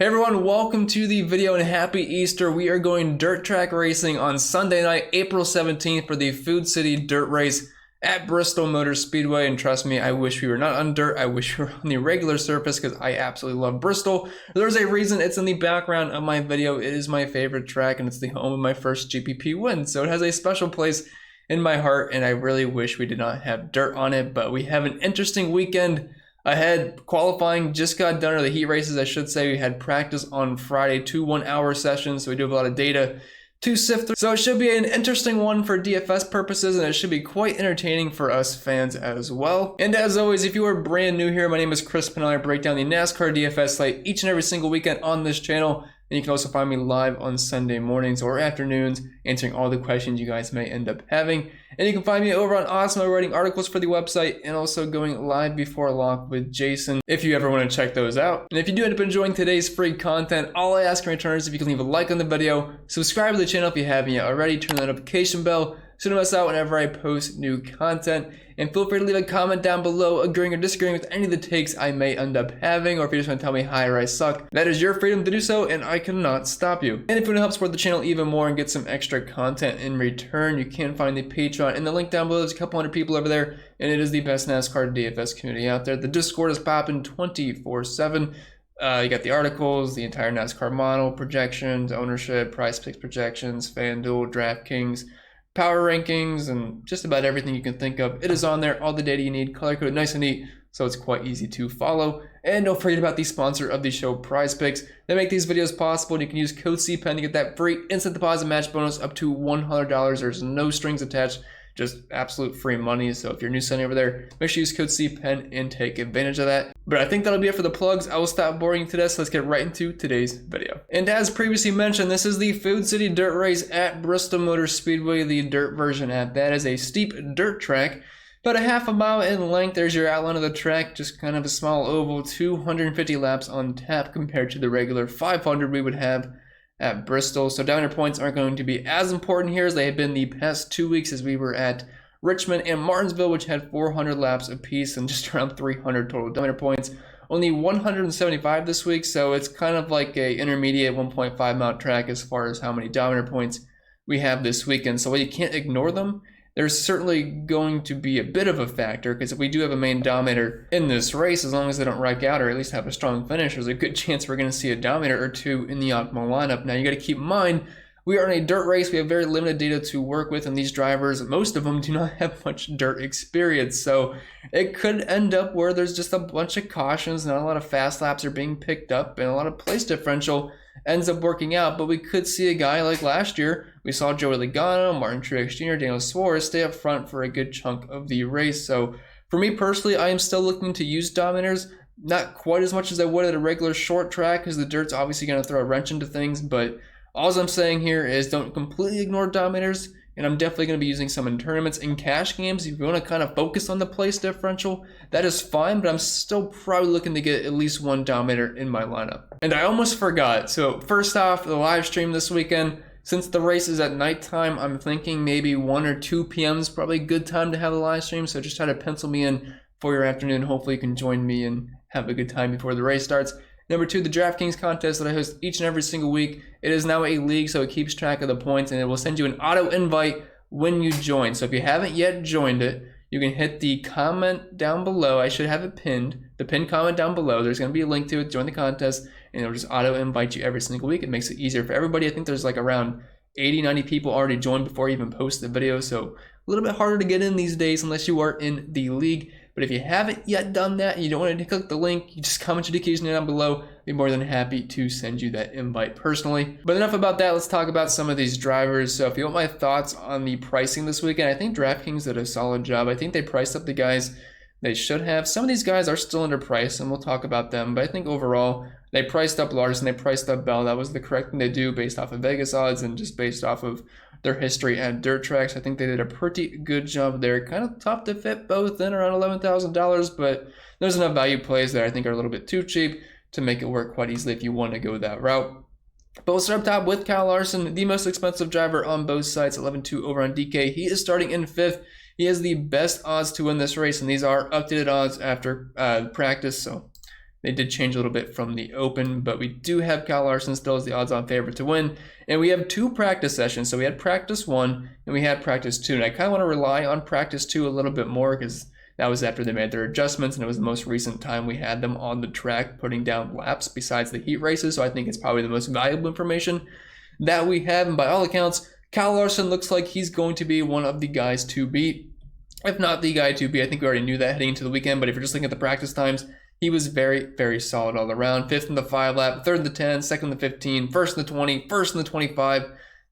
Hey everyone, welcome to the video and happy Easter. We are going dirt track racing on Sunday night, April 17th for the Food City Dirt Race at Bristol Motor Speedway. And trust me, I wish we were not on dirt. I wish we were on the regular surface because I absolutely love Bristol. There's a reason it's in the background of my video. It is my favorite track and it's the home of my first GPP win. So it has a special place in my heart and I really wish we did not have dirt on it. But we have an interesting weekend ahead. Qualifying just got done, or the heat races I should say. We had practice on Friday, 2 1-hour sessions, so we do have a lot of data to sift through. So it should be an interesting one for DFS purposes, and it should be quite entertaining for us fans as well. And as always, if you are brand new here, my name is Chris Pennell. I break down the NASCAR DFS slate each and every single weekend on this channel. And you can also find me live on Sunday mornings or afternoons, answering all the questions you guys may end up having. And you can find me over on Osmo writing articles for the website and also going live before lock with Jason if you ever want to check those out. And if you do end up enjoying today's free content, all I ask in return is if you can leave a like on the video, subscribe to the channel if you haven't yet already, turn the notification bell so you don't miss out whenever I post new content. And feel free to leave a comment down below agreeing or disagreeing with any of the takes I may end up having, or if you just want to tell me hi or I suck. That is your freedom to do so, and I cannot stop you. And if you want to help support the channel even more and get some extra content in return, you can find the Patreon in the link down below. There's a couple hundred people over there, and it is the best NASCAR DFS community out there. The Discord is popping 24/7. You got the articles, the entire NASCAR model, projections, ownership, price picks projections, FanDuel, DraftKings, power rankings, and just about everything you can think of. It is on there, all the data you need, color coded nice and neat, so it's quite easy to follow. And don't forget about the sponsor of the show, Prize Picks. They make these videos possible, and you can use code CPEN to get that free instant deposit match bonus up to $100. There's no strings attached, just absolute free money. So if you're new signing over there, make sure you use code CPEN and take advantage of that. But I think that'll be it for the plugs. I will stop boring you to this. Let's get right into today's video. And as previously mentioned, this is the Food City Dirt Race at Bristol Motor Speedway, the dirt version at that. Is a steep dirt track, about a half a mile in length. There's your outline of the track, just kind of a small oval, 250 laps on tap compared to the regular 500 we would have at Bristol. So diameter points aren't going to be as important here as they have been the past 2 weeks, as we were at Richmond and Martinsville, which had 400 laps apiece and just around 300 total diameter points. Only 175 this week, so it's kind of like a intermediate 1.5 mile track as far as how many diameter points we have this weekend. So while you can't ignore them, there's certainly going to be a bit of a factor, because if we do have a main dominator in this race, as long as they don't wreck out or at least have a strong finish, there's a good chance we're going to see a dominator or two in the optimal lineup. Now you got to keep in mind, we are in a dirt race. We have very limited data to work with, and these drivers, most of them do not have much dirt experience. So it could end up where there's just a bunch of cautions, not a lot of fast laps are being picked up, and a lot of place differential ends up working out. But we could see a guy like last year. We saw Joey Logano, Martin Truex Jr., Daniel Suarez stay up front for a good chunk of the race. So for me personally, I am still looking to use dominators, not quite as much as I would at a regular short track, because the dirt's obviously going to throw a wrench into things. But all I'm saying here is don't completely ignore dominators, and I'm definitely going to be using some in tournaments and cash games. If you want to kind of focus on the place differential, that is fine, but I'm still probably looking to get at least one dominator in my lineup. And I almost forgot. So first off, the live stream this weekend, since the race is at nighttime, I'm thinking maybe 1 or 2 p.m. is probably a good time to have the live stream. So just try to pencil me in for your afternoon. Hopefully you can join me and have a good time before the race starts. Number 2, the DraftKings contest that I host each and every single week. It is now a league, so it keeps track of the points, and it will send you an auto invite when you join. So if you haven't yet joined it, you can hit the comment down below. I should have it pinned. The pinned comment down below. There's going to be a link to it. Join the contest, and it'll just auto invite you every single week. It makes it easier for everybody. I think there's like around 80, 90 people already joined before I even post the video, so a little bit harder to get in these days unless you are in the league. But if you haven't yet done that and you don't want to click the link, you just comment your dedication down below. I'd be more than happy to send you that invite personally. But enough about that. Let's talk about some of these drivers. So if you want my thoughts on the pricing this weekend, I think DraftKings did a solid job. I think they priced up the guys they should have. Some of these guys are still underpriced, and we'll talk about them. But I think overall, they priced up Larson, they priced up Bell. That was the correct thing to do based off of Vegas odds and just based off of their history at dirt tracks. I think they did a pretty good job there. Kind of tough to fit both in around $11,000, but there's enough value plays that I think are a little bit too cheap to make it work quite easily if you want to go that route. But we'll start up top with Kyle Larson, the most expensive driver on both sides, 11-2 over on DK. He is starting in 5th. He has the best odds to win this race, and these are updated odds after practice, so They did change a little bit from the open, but we do have Kyle Larson still as the odds-on favorite to win. And we have 2 practice sessions. So we had practice 1 and we had practice 2. And I kind of want to rely on practice 2 a little bit more because that was after they made their adjustments, and it was the most recent time we had them on the track putting down laps besides the heat races. So I think it's probably the most valuable information that we have. And by all accounts, Kyle Larson looks like he's going to be one of the guys to beat. If not the guy to beat, I think we already knew that heading into the weekend. But if you're just looking at the practice times, he was very, very solid all around. 5th in the 5 lap, 3rd in the 10, 2nd in the 15, 1st in the 20, 1st in the 25,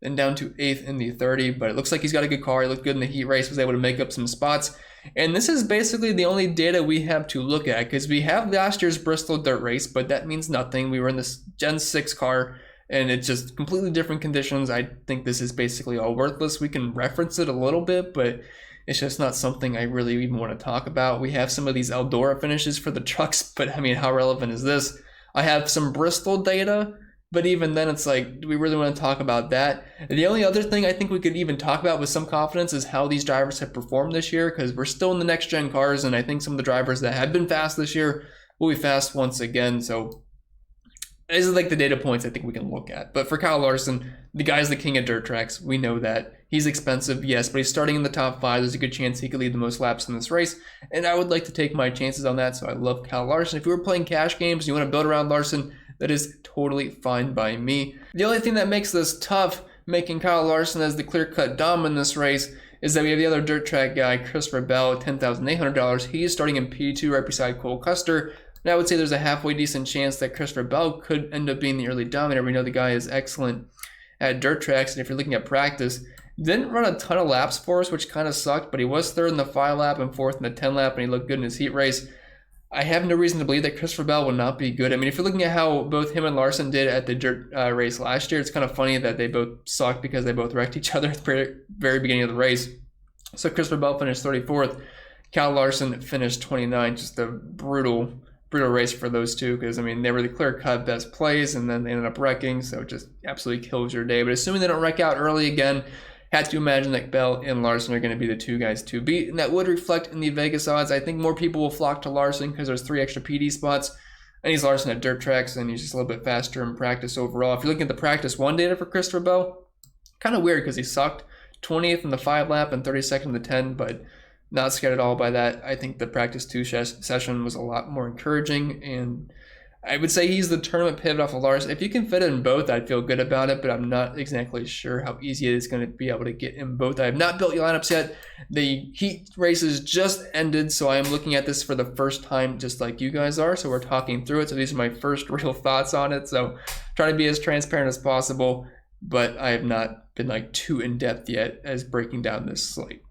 then down to 8th in the 30. But it looks like he's got a good car. He looked good in the heat race, was able to make up some spots. And this is basically the only data we have to look at because we have last year's Bristol dirt race, but that means nothing. We were in this Gen 6 car and it's just completely different conditions. I think this is basically all worthless. We can reference it a little bit, but it's just not something I really even want to talk about. We have some of these Eldora finishes for the trucks, but I mean, how relevant is this? I have some Bristol data, but even then it's like, do we really want to talk about that? The only other thing I think we could even talk about with some confidence is how these drivers have performed this year, because we're still in the next gen cars, and I think some of the drivers that have been fast this year will be fast once again. So these are like the data points I think we can look at. But for Kyle Larson, the guy's the king of dirt tracks. We know that. He's expensive, yes, but he's starting in the top 5. There's a good chance he could lead the most laps in this race, and I would like to take my chances on that, so I love Kyle Larson. If you were playing cash games and you want to build around Larson, that is totally fine by me. The only thing that makes this tough, making Kyle Larson as the clear-cut dom in this race, is that we have the other dirt track guy, Christopher Bell, at $10,800. He is starting in P2 right beside Cole Custer. And I would say there's a halfway decent chance that Christopher Bell could end up being the early dominator. We know the guy is excellent at dirt tracks, and if you're looking at practice, didn't run a ton of laps for us, which kind of sucked, but he was 3rd in the 5 lap and 4th in the 10 lap, and he looked good in his heat race. I have no reason to believe that Christopher Bell will not be good. I mean, if you're looking at how both him and Larson did at the dirt race last year, it's kind of funny that they both sucked because they both wrecked each other at the very beginning of the race. So Christopher Bell finished 34th. Kyle Larson finished 29th. Just a brutal race for those two because, I mean, they were the clear-cut best plays, and then they ended up wrecking, so it just absolutely kills your day. But assuming they don't wreck out early again, had to imagine that Bell and Larson are going to be the 2 guys to beat, and that would reflect in the Vegas odds. I think more people will flock to Larson because there's 3 extra PD spots, and he's Larson at dirt tracks, and he's just a little bit faster in practice overall. If you're looking at the practice 1 data for Christopher Bell, kind of weird because he sucked. 20th in the 5 lap and 32nd in the 10, but not scared at all by that. I think the practice 2 session was a lot more encouraging, and I would say he's the tournament pivot off of Larson. If you can fit in both, I'd feel good about it, but I'm not exactly sure how easy it is going to be able to get in both. I have not built your lineups yet. The heat races just ended, so I am looking at this for the first time just like you guys are, so we're talking through it. So these are my first real thoughts on it, so trying to be as transparent as possible, but I have not been like too in-depth yet as breaking down this slate.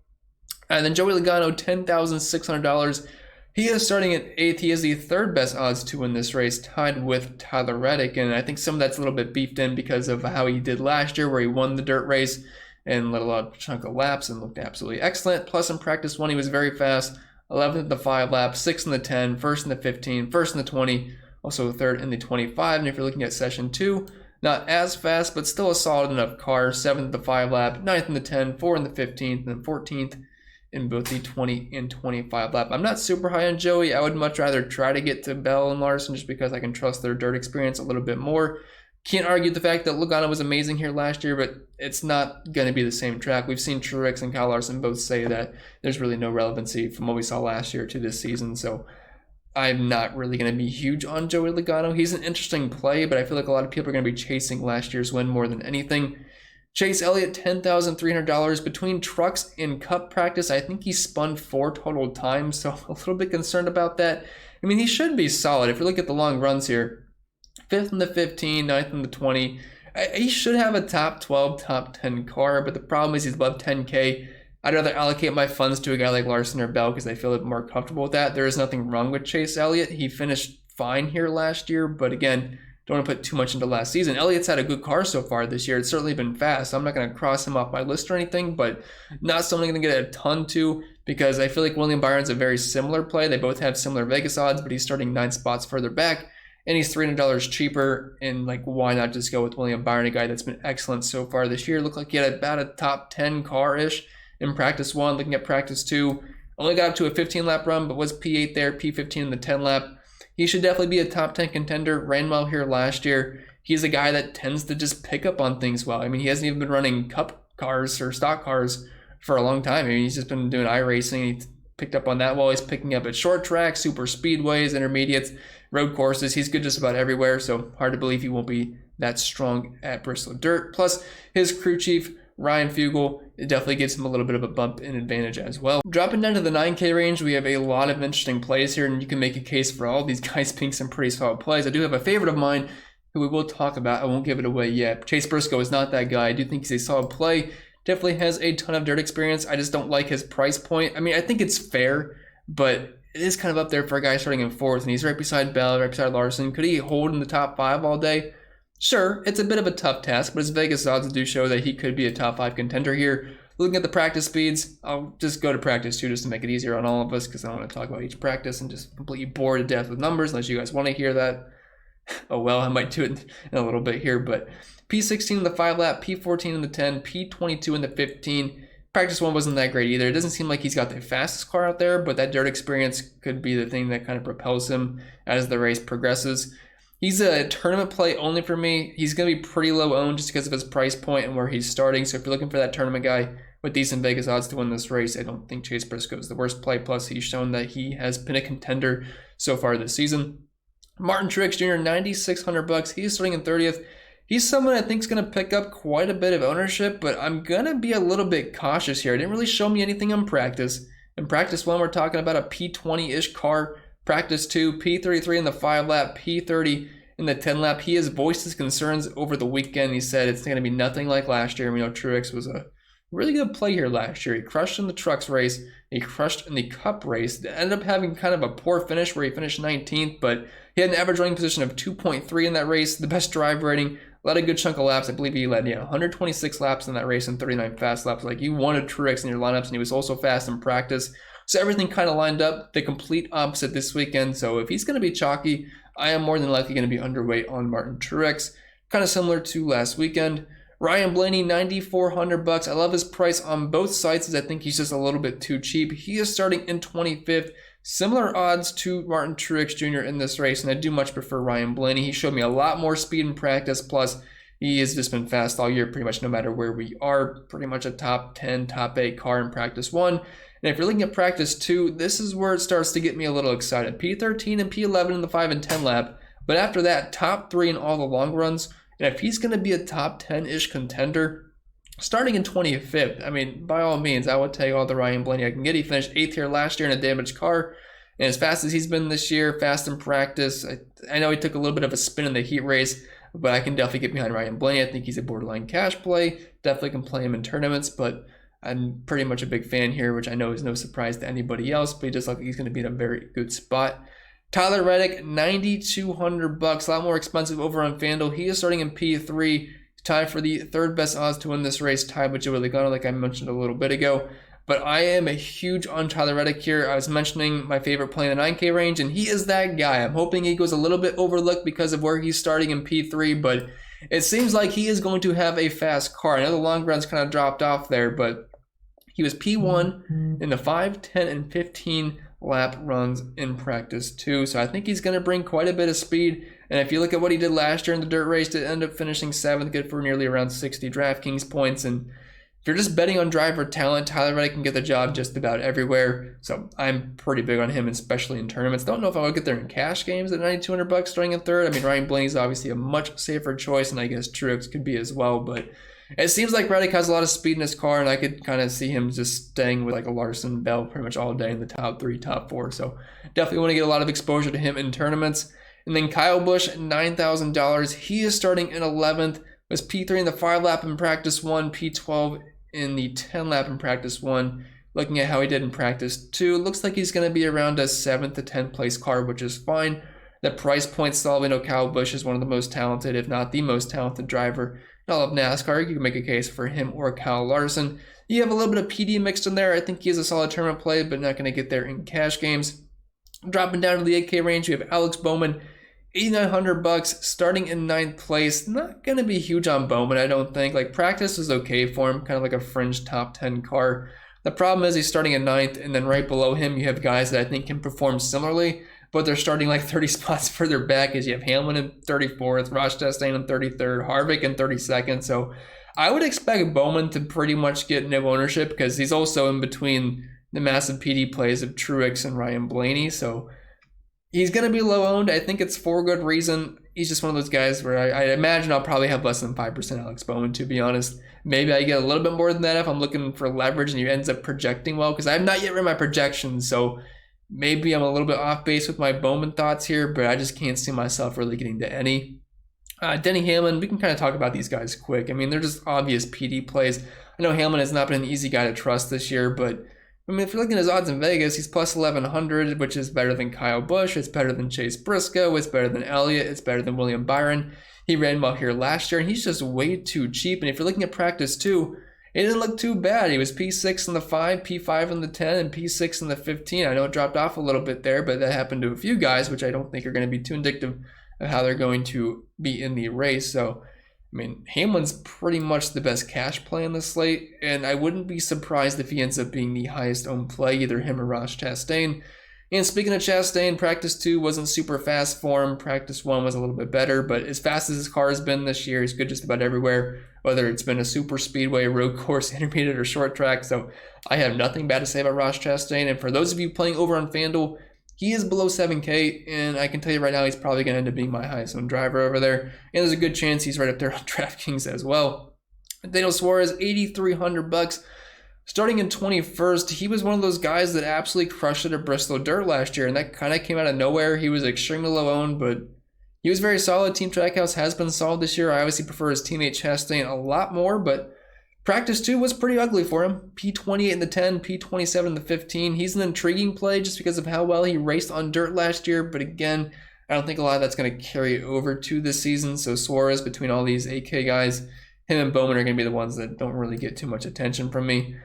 And then Joey Logano, $10,600. He is starting at 8th. He is the 3rd best odds to win this race, tied with Tyler Reddick. And I think some of that's a little bit beefed in because of how he did last year, where he won the dirt race and led a lot of chunk of laps and looked absolutely excellent. Plus in practice 1, he was very fast. 11th in the 5 lap, 6th in the 10, 1st in the 15, 1st in the 20, also 3rd in the 25. And if you're looking at session 2, not as fast, but still a solid enough car. 7th in the 5 lap, 9th in the 10, 4th in the 15th, and then 14th in both the 20 and 25 lap. I'm not super high on Joey. I would much rather try to get to Bell and Larson just because I can trust their dirt experience a little bit more. Can't argue the fact that Logano was amazing here last year, but it's not going to be the same track. We've seen Truex and Kyle Larson both say that there's really no relevancy from what we saw last year to this season, so I'm not really going to be huge on Joey Logano. He's an interesting play, but I feel like a lot of people are going to be chasing last year's win more than anything. Chase Elliott, $10,300. Between trucks and cup practice, I think he spun 4 total times, so a little bit concerned about that. I mean, he should be solid. If you look at the long runs here, 5th in the 15, 9th in the 20, he should have a top 12, top 10 car, but the problem is he's above 10K. I'd rather allocate my funds to a guy like Larson or Bell because I feel a bit more comfortable with that. There is nothing wrong with Chase Elliott. He finished fine here last year, but again, don't want to put too much into last season. Elliott's had a good car so far this year. It's certainly been fast. I'm not going to cross him off my list or anything, but not something I'm going to get a ton to because I feel like William Byron's a very similar play. They both have similar Vegas odds, but he's starting 9 spots further back, and he's $300 cheaper. And like, why not just go with William Byron, a guy that's been excellent so far this year? Looked like he had about a top 10 car-ish in practice 1. Looking at practice 2, only got up to a 15-lap run, but was P8 there, P15 in the 10 lap. he should definitely be a top 10 contender. Ran well here last year. He's a guy that tends to just pick up on things well. I mean, he hasn't even been running cup cars or stock cars for a long time. I mean, he's just been doing iRacing. He picked up on that while he's picking up at short tracks, super speedways, intermediates, road courses. He's good just about everywhere, so hard to believe he won't be that strong at Bristol Dirt. Plus, his crew chief, Ryan Fugel, it definitely gives him a little bit of a bump in advantage as well. Dropping down to the 9K range, we have a lot of interesting plays here, and you can make a case for all these guys being some pretty solid plays. I do have a favorite of mine who we will talk about. I won't give it away yet. Chase Briscoe is not that guy. I do think he's a solid play. Definitely has a ton of dirt experience. I just don't like his price point. I mean, I think it's fair, but it is kind of up there for a guy starting in 4th, and he's right beside Bell, right beside Larson. Could he hold in the top 5 all day? Sure, it's a bit of a tough task, but his Vegas odds do show that he could be a top 5 contender here. Looking at the practice speeds, I'll just go to practice 2 just to make it easier on all of us, because I don't want to talk about each practice and just completely bore to death with numbers unless you guys want to hear that. Oh well, I might do it in a little bit here, but P16 in the 5 lap, P14 in the 10, P22 in the 15. Practice 1 wasn't that great either. It doesn't seem like he's got the fastest car out there, but that dirt experience could be the thing that kind of propels him as the race progresses. He's a tournament play only for me. He's going to be pretty low owned just because of his price point and where he's starting. So if you're looking for that tournament guy with decent Vegas odds to win this race, I don't think Chase Briscoe is the worst play. Plus, he's shown that he has been a contender so far this season. Martin Truex Jr., $9,600. He's starting in 30th. He's someone I think is going to pick up quite a bit of ownership, but I'm going to be a little bit cautious here. It didn't really show me anything in practice. In practice 1, we're talking about a P20-ish car. Practice 2, P33 in the 5 lap, P30 in the 10 lap. He has voiced his concerns over the weekend. He said it's going to be nothing like last year. We know Truex was a really good play here last year. He crushed in the trucks race. He crushed in the cup race. It ended up having kind of a poor finish where he finished 19th, but he had an average running position of 2.3 in that race, the best drive rating, led a good chunk of laps. I believe he led 126 laps in that race and 39 fast laps. Like, you wanted Truex in your lineups, and he was also fast in practice. So everything kind of lined up the complete opposite this weekend. So if he's going to be chalky, I am more than likely going to be underweight on Martin Truex. Kind of similar to last weekend. Ryan Blaney, $9,400. I love his price on both sites, as I think he's just a little bit too cheap. He is starting in 25th. Similar odds to Martin Truex Jr. in this race, and I do much prefer Ryan Blaney. He showed me a lot more speed in practice, plus he has just been fast all year, pretty much no matter where we are. Pretty much a top 10, top 8 car in practice 1. And if you're looking at practice 2, this is where it starts to get me a little excited. P13 and P11 in the 5 and 10 lap, but after that, top 3 in all the long runs. And if he's going to be a top 10-ish contender, starting in 25th, I mean, by all means, I would take all the Ryan Blaney I can get. He finished 8th here last year in a damaged car. And as fast as he's been this year, fast in practice, I know he took a little bit of a spin in the heat race, but I can definitely get behind Ryan Blaney. I think he's a borderline cash play. Definitely can play him in tournaments, but I'm pretty much a big fan here, which I know is no surprise to anybody else, but he just looks like he's going to be in a very good spot. Tyler Reddick, $9,200, a lot more expensive over on FanDuel. He is starting in P3, tied for the 3rd best odds to win this race, tied with Joey Logano, like I mentioned a little bit ago. But I am a huge on Tyler Reddick here. I was mentioning my favorite play in the 9K range, and he is that guy. I'm hoping he goes a little bit overlooked because of where he's starting in P3, but it seems like he is going to have a fast car. I know the long runs kind of dropped off there, but he was P1 in the 5, 10, and 15 lap runs in practice 2. So I think he's going to bring quite a bit of speed. And if you look at what he did last year in the dirt race, to end up finishing 7th, good for nearly around 60 DraftKings points. And if you're just betting on driver talent, Tyler Reddick can get the job just about everywhere. So I'm pretty big on him, especially in tournaments. Don't know if I'll get there in cash games at $9,200 starting in 3rd. I mean, Ryan Blaney's obviously a much safer choice, and I guess Truex could be as well. But it seems like Reddick has a lot of speed in his car, and I could kind of see him just staying with like a Larson, Bell pretty much all day in the top 3, top 4. So definitely want to get a lot of exposure to him in tournaments. And then Kyle Busch, $9,000. He is starting in 11th. Was P3 in the 5 lap in practice 1, P12 in the 10 lap in practice 1. Looking at how he did in practice 2, looks like he's going to be around a 7th to 10th place car, which is fine. The price point still, we know Kyle Busch is one of the most talented, if not the most talented driver in all of NASCAR. You can make a case for him or Kyle Larson. You have a little bit of PD mixed in there. I think he is a solid tournament play, but not going to get there in cash games. Dropping down to the 8K range, we have Alex Bowman, $8,900, starting in 9th place. Not going to be huge on Bowman, I don't think. Like, practice is okay for him, kind of like a fringe top 10 car. The problem is he's starting in 9th, and then right below him you have guys that I think can perform similarly, but they're starting like 30 spots further back, as you have Hamlin in 34th, Chastain in 33rd, Harvick in 32nd. So I would expect Bowman to pretty much get no ownership because he's also in between the massive PD plays of Truex and Ryan Blaney. So he's going to be low owned. I think it's for good reason. He's just one of those guys where I imagine I'll probably have less than 5% Alex Bowman, to be honest. Maybe I get a little bit more than that if I'm looking for leverage and he ends up projecting well, because I have not yet read my projections. So maybe I'm a little bit off base with my Bowman thoughts here, but I just can't see myself really getting to any. Denny Hamlin, we can kind of talk about these guys quick. I mean, they're just obvious PD plays. I know Hamlin has not been an easy guy to trust this year, but I mean, if you're looking at his odds in Vegas, he's plus 1,100, which is better than Kyle Busch. It's better than Chase Briscoe. It's better than Elliott. It's better than William Byron. He ran well here last year, and he's just way too cheap. And if you're looking at practice too, it didn't look too bad. He was P6 in the 5, P5 in the 10, and P6 in the 15. I know it dropped off a little bit there, but that happened to a few guys, which I don't think are going to be too indicative of how they're going to be in the race. So, I mean, Hamlin's pretty much the best cash play in the slate, and I wouldn't be surprised if he ends up being the highest owned play, either him or Chastain. And speaking of Chastain, practice 2 wasn't super fast for him. Practice 1 was a little bit better, but as fast as his car has been this year, he's good just about everywhere, whether it's been a super speedway, road course, intermediate, or short track. So I have nothing bad to say about Chastain. And for those of you playing over on FanDuel, he is below 7K, and I can tell you right now he's probably going to end up being my highest owned driver over there. And there's a good chance he's right up there on DraftKings as well. Daniel Suarez, $8,300. Starting in 21st, he was one of those guys that absolutely crushed it at Bristol Dirt last year, and that kind of came out of nowhere. He was extremely low owned, but he was very solid. Team Trackhouse has been solid this year. I obviously prefer his teammate Chastain a lot more, but practice 2 was pretty ugly for him. P28 in the 10, P27 in the 15. He's an intriguing play just because of how well he raced on dirt last year, but again, I don't think a lot of that's going to carry over to this season. So Suarez, between all these AK guys, him and Bowman are going to be the ones that don't really get too much attention from me.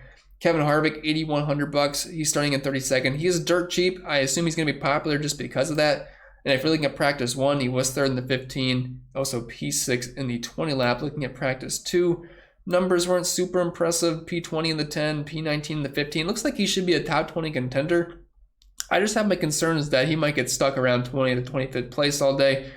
Kevin Harvick, $8,100. He's starting in 32nd. He is dirt cheap. I assume he's going to be popular just because of that. And if you're looking at practice 1, he was 3rd in the 15, also P6 in the 20 lap. Looking at practice 2, numbers weren't super impressive. P20 in the 10, P19 in the 15. Looks like he should be a top 20 contender. I just have my concerns that he might get stuck around 20 to 25th place all day.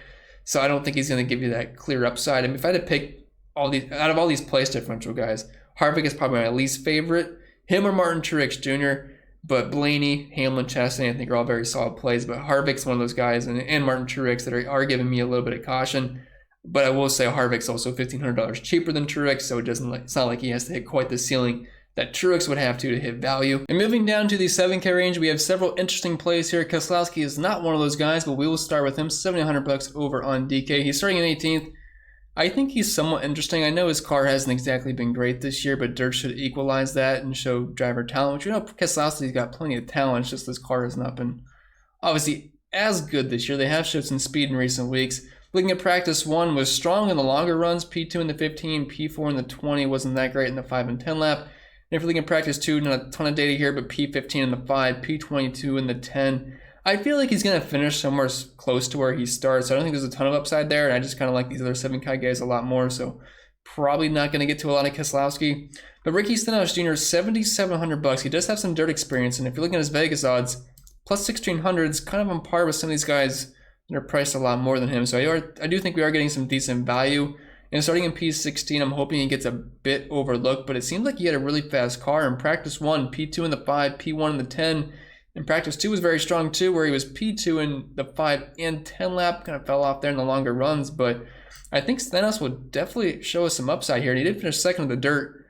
So I don't think he's going to give you that clear upside. I mean, if I had to pick out of all these place differential guys, Harvick is probably my least favorite. Him or Martin Truex Jr., but Blaney, Hamlin, Chastain, I think are all very solid plays. But Harvick's one of those guys, and Martin Truex that are giving me a little bit of caution. But I will say Harvick's also $1,500 cheaper than Truex, so it's not like he has to hit quite the ceiling that Truex would have to hit value. And moving down to the 7K range, we have several interesting plays here. Keselowski is not one of those guys, but we will start with him, $7,100 over on DK. He's starting in 18th. I think he's somewhat interesting. I know his car hasn't exactly been great this year, but dirt should equalize that and show driver talent, which, you know, Keselowski's got plenty of talent. It's just this car has not been obviously as good this year. They have showed some speed in recent weeks. Looking at practice 1, was strong in the longer runs, P2 in the 15, P4 in the 20, wasn't that great in the 5 and 10 lap. And if you're looking at practice 2, not a ton of data here, but P15 in the 5, P22 in the 10. I feel like he's going to finish somewhere close to where he starts. I don't think there's a ton of upside there, and I just kind of like these other 7K guys a lot more, so probably not going to get to a lot of Keselowski. But Ricky Stenhouse Jr., $7,700. He does have some dirt experience, and if you're looking at his Vegas odds, plus 1,600 is kind of on par with some of these guys that are priced a lot more than him. So I do think we are getting some decent value. And starting in P16, I'm hoping he gets a bit overlooked, but it seemed like he had a really fast car. In practice 1, P2 in the 5, P1 in the 10. And practice 2 was very strong too, where he was P2 in the 5 and 10 lap, kind of fell off there in the longer runs. But I think Stenhouse will definitely show us some upside here. And he did finish second in the dirt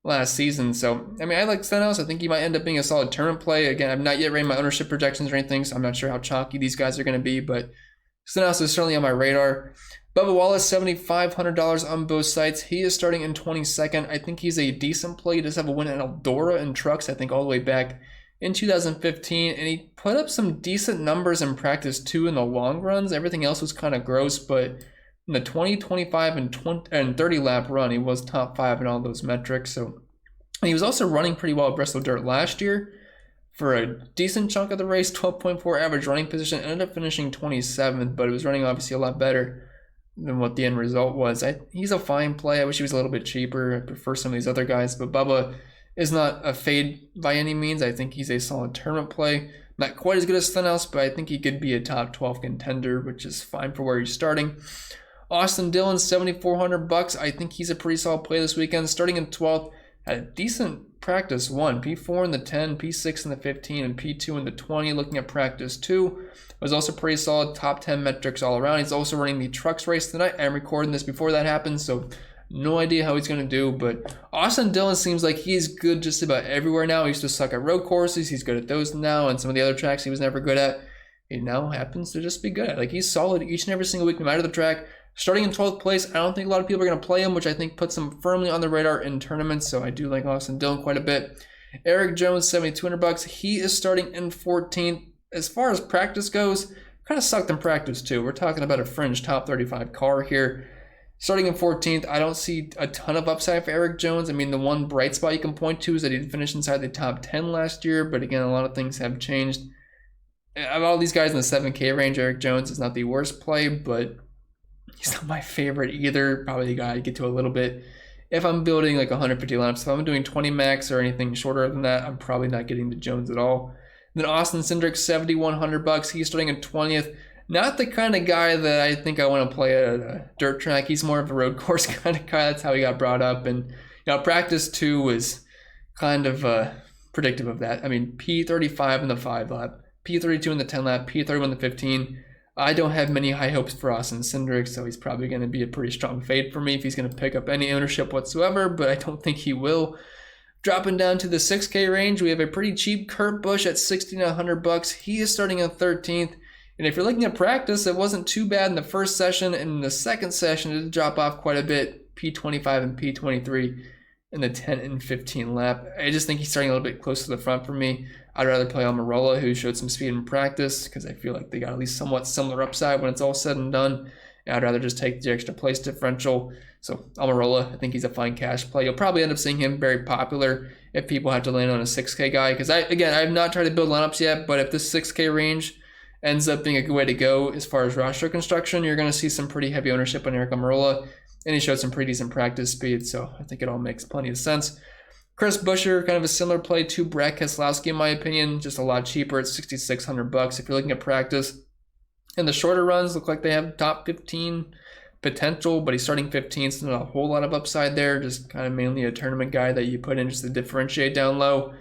last season. So, I mean, I like Stenhouse. I think he might end up being a solid tournament play. Again, I've not yet ran my ownership projections or anything, so I'm not sure how chalky these guys are going to be. But Stenhouse is certainly on my radar. Bubba Wallace, $7,500 on both sites. He is starting in 22nd. I think he's a decent play. He does have a win at Eldora and trucks, I think, all the way back in 2015, and he put up some decent numbers in practice 2 in the long runs. Everything else was kind of gross, but in the 20, 25, and 30 lap run, he was top 5 in all those metrics. So he was also running pretty well at Bristol Dirt last year for a decent chunk of the race, 12.4 average running position, ended up finishing 27th, but it was running obviously a lot better than what the end result was. He's a fine play. I wish he was a little bit cheaper. I prefer some of these other guys, but Bubba is not a fade by any means. I think he's a solid tournament play. Not quite as good as Stenhouse, but I think he could be a top 12 contender, which is fine for where he's starting. Austin Dillon, $7,400. I think he's a pretty solid play this weekend. Starting in 12th, had a decent practice 1, P4 in the 10, P6 in the 15, and P2 in the 20. Looking at practice 2, was also pretty solid, top 10 metrics all around. He's also running the trucks race tonight. I'm recording this before that happens, so no idea how he's going to do, but Austin Dillon seems like he's good just about everywhere now. He used to suck at road courses. He's good at those now, and some of the other tracks he was never good at, he now happens to just be good at. Like, he's solid each and every single week, no matter the track. Starting in 12th place, I don't think a lot of people are going to play him, which I think puts him firmly on the radar in tournaments, so I do like Austin Dillon quite a bit. Eric Jones, $7,200. He is starting in 14th. As far as practice goes, kind of sucked in practice too. We're talking about a fringe top 35 car here. Starting in 14th, I don't see a ton of upside for Eric Jones. I mean, the one bright spot you can point to is that he finished inside the top 10 last year, but again, a lot of things have changed. Of all these guys in the 7K range, Eric Jones is not the worst play, but he's not my favorite either. Probably the guy I'd get to a little bit. If I'm building like 150 laps, if I'm doing 20 max or anything shorter than that, I'm probably not getting to Jones at all. Then Austin Cindric, $7,100. He's starting in 20th. Not the kind of guy that I think I want to play at a dirt track. He's more of a road course kind of guy. That's how he got brought up. And practice 2 was kind of predictive of that. I mean, P35 in the 5 lap, P32 in the 10 lap, P31 in the 15. I don't have many high hopes for Austin Cindric, so he's probably going to be a pretty strong fade for me if he's going to pick up any ownership whatsoever, but I don't think he will. Dropping down to the 6K range, we have a pretty cheap Kurt Busch at $6,900. He is starting in 13th. And if you're looking at practice, it wasn't too bad in the first session. And in the second session, it did drop off quite a bit, P25 and P23 in the 10 and 15 lap. I just think he's starting a little bit close to the front for me. I'd rather play Almirola, who showed some speed in practice, because I feel like they got at least somewhat similar upside when it's all said and done. And I'd rather just take the extra place differential. So Almirola, I think he's a fine cash play. You'll probably end up seeing him very popular if people have to land on a 6K guy. Because I have not tried to build lineups yet, but if this 6K range ends up being a good way to go as far as roster construction, you're going to see some pretty heavy ownership on Eric Almirola, and he showed some pretty decent practice speed, so I think it all makes plenty of sense. Chris Buescher, kind of a similar play to Brad Keselowski in my opinion, just a lot cheaper at $6,600 if you're looking at practice. And the shorter runs look like they have top 15 potential, but he's starting 15th, so not a whole lot of upside there, just kind of mainly a tournament guy that you put in just to differentiate down low.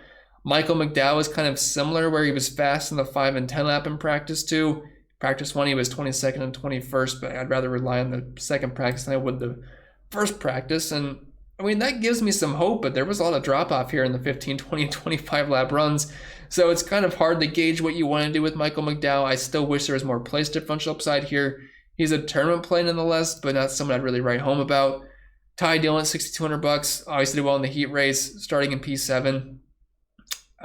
Michael McDowell is kind of similar, where he was fast in the 5 and 10 lap in practice 2. Practice 1, he was 22nd and 21st, but I'd rather rely on the second practice than I would the first practice. And I mean, that gives me some hope, but there was a lot of drop off here in the 15, 20, and 25 lap runs. So it's kind of hard to gauge what you want to do with Michael McDowell. I still wish there was more place differential upside here. He's a tournament play nonetheless, but not someone I'd really write home about. Ty Dillon, $6,200. Obviously did well in the heat race, starting in P7.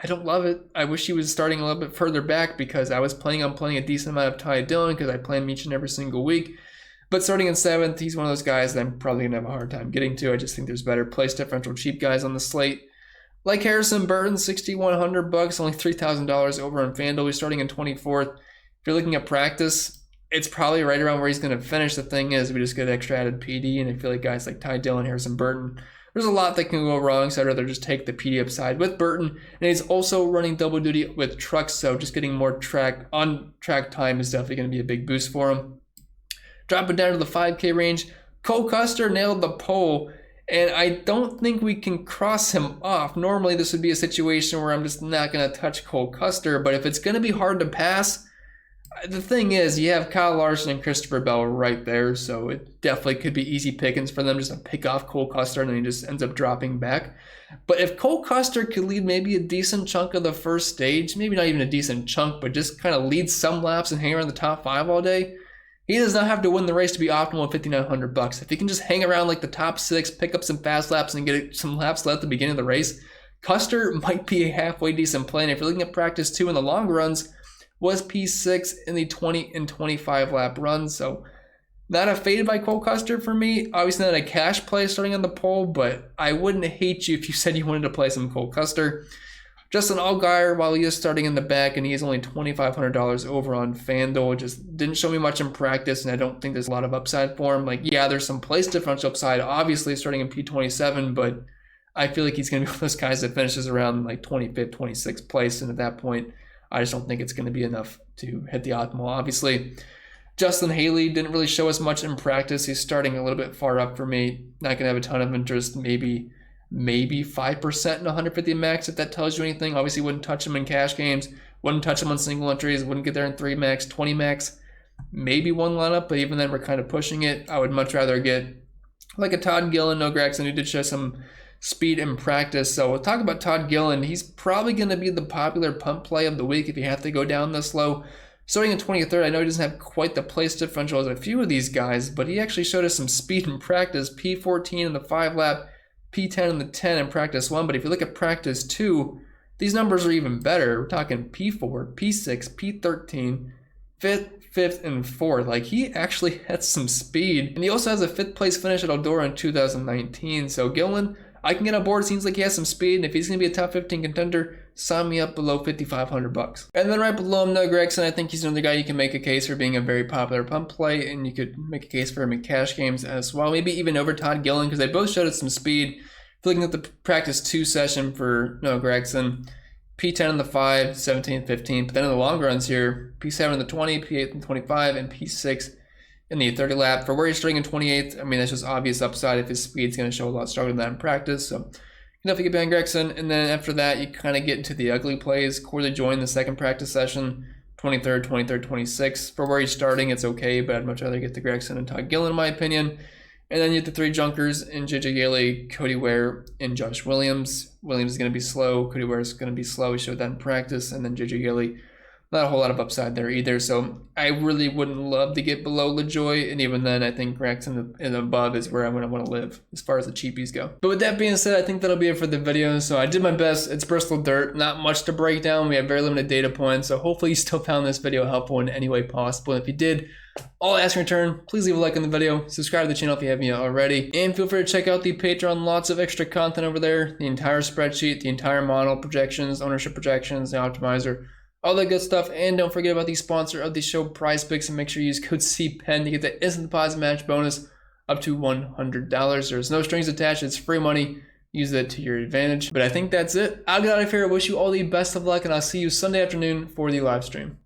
I don't love it. I wish he was starting a little bit further back, because I was planning on playing a decent amount of Ty Dillon because I play him each and every single week. But starting in 7th, he's one of those guys that I'm probably going to have a hard time getting to. I just think there's better place differential cheap guys on the slate. Like Harrison Burton, $6,100, only $3,000 over on FanDuel. He's starting in 24th. If you're looking at practice, it's probably right around where he's going to finish. The thing is, we just get extra added PD, and I feel like guys like Ty Dillon, Harrison Burton, there's a lot that can go wrong, so I'd rather just take the PD upside with Burton. And he's also running double duty with trucks, so just getting more on-track time is definitely going to be a big boost for him. Dropping down to the 5K range, Cole Custer nailed the pole, and I don't think we can cross him off. Normally, this would be a situation where I'm just not going to touch Cole Custer, but if it's going to be hard to pass, the thing is, you have Kyle Larson and Christopher Bell right there, so it definitely could be easy pickings for them just to pick off Cole Custer, and then he just ends up dropping back. But if Cole Custer could lead maybe a decent chunk of the first stage, maybe not even a decent chunk, but just kind of lead some laps and hang around the top 5 all day, he does not have to win the race to be optimal at $5,900. If he can just hang around like the top 6, pick up some fast laps, and get some laps left at the beginning of the race, Custer might be a halfway decent play. And if you're looking at practice 2 in the long runs, was P6 in the 20 and 25 lap runs. So not a faded by Cole Custer for me. Obviously not a cash play starting on the pole, but I wouldn't hate you if you said you wanted to play some Cole Custer. Justin Allgaier, while he is starting in the back and he is only $2,500 over on FanDuel, just didn't show me much in practice, and I don't think there's a lot of upside for him. Like, yeah, there's some place differential upside, obviously starting in P27, but I feel like he's going to be one of those guys that finishes around like 25th, 26th place, and at that point, I just don't think it's going to be enough to hit the optimal. Obviously, Justin Haley didn't really show us much in practice. He's starting a little bit far up for me. Not going to have a ton of interest, maybe 5% in 150 max, if that tells you anything. Obviously, wouldn't touch him in cash games, wouldn't touch him on single entries, wouldn't get there in 3 max, 20 max, maybe one lineup, but even then we're kind of pushing it. I would much rather get like a Todd Gillen, no Gregson, who did show some speed in practice. So we'll talk about Todd Gillen. He's probably going to be the popular punt play of the week if you have to go down this low. Starting in 23rd, I know he doesn't have quite the place differential as a few of these guys, but he actually showed us some speed in practice. P14 in the 5 lap, P10 in the 10 in practice 1. But if you look at practice 2, these numbers are even better. We're talking P4, P6, P13, 5th, and 4th. Like, he actually had some speed. And he also has a 5th place finish at Eldora in 2019. So Gillen, I can get on board. Seems like he has some speed, and if he's going to be a top 15 contender, sign me up below $5,500. And then right below him, Noah Gragson, I think he's another guy you can make a case for being a very popular pump play, and you could make a case for him in cash games as well. Maybe even over Todd Gillen, because they both showed us some speed. Looking at the practice 2 session for Noah Gragson, P10 in the 5, 17, 15. But then in the long runs here, P7 in the 20, P8 in the 25, and P6 in the 30 lap. For where he's starting in 28th, I mean, that's just obvious upside if his speed's going to show a lot stronger than that in practice. So you can definitely get behind Gregson. And then after that, you kind of get into the ugly plays. Corley joined the second practice session, 23rd, 26th. For where he's starting, it's okay, but I'd much rather get the Gregson and Todd Gillen, in my opinion. And then you get the 3 junkers in JJ Yeley, Cody Ware, and Josh Williams. Williams is going to be slow. Cody Ware is going to be slow. He showed that in practice. And then JJ Yeley, not a whole lot of upside there either. So I really wouldn't love to get below LaJoy. And even then, I think Gregson and above is where I'm going to want to live as far as the cheapies go. But with that being said, I think that'll be it for the video. So I did my best. It's Bristol Dirt. Not much to break down. We have very limited data points. So hopefully you still found this video helpful in any way possible. And if you did, all I ask in return, please leave a like on the video, subscribe to the channel if you haven't yet already, and feel free to check out the Patreon. Lots of extra content over there. The entire spreadsheet, the entire model, projections, ownership projections, the optimizer, all that good stuff. And don't forget about the sponsor of the show, PrizePicks, and make sure you use code CPEN to get that instant deposit match bonus up to $100. There's no strings attached. It's free money. Use that to your advantage. But I think that's it. I'll get out of here. I wish you all the best of luck, and I'll see you Sunday afternoon for the live stream.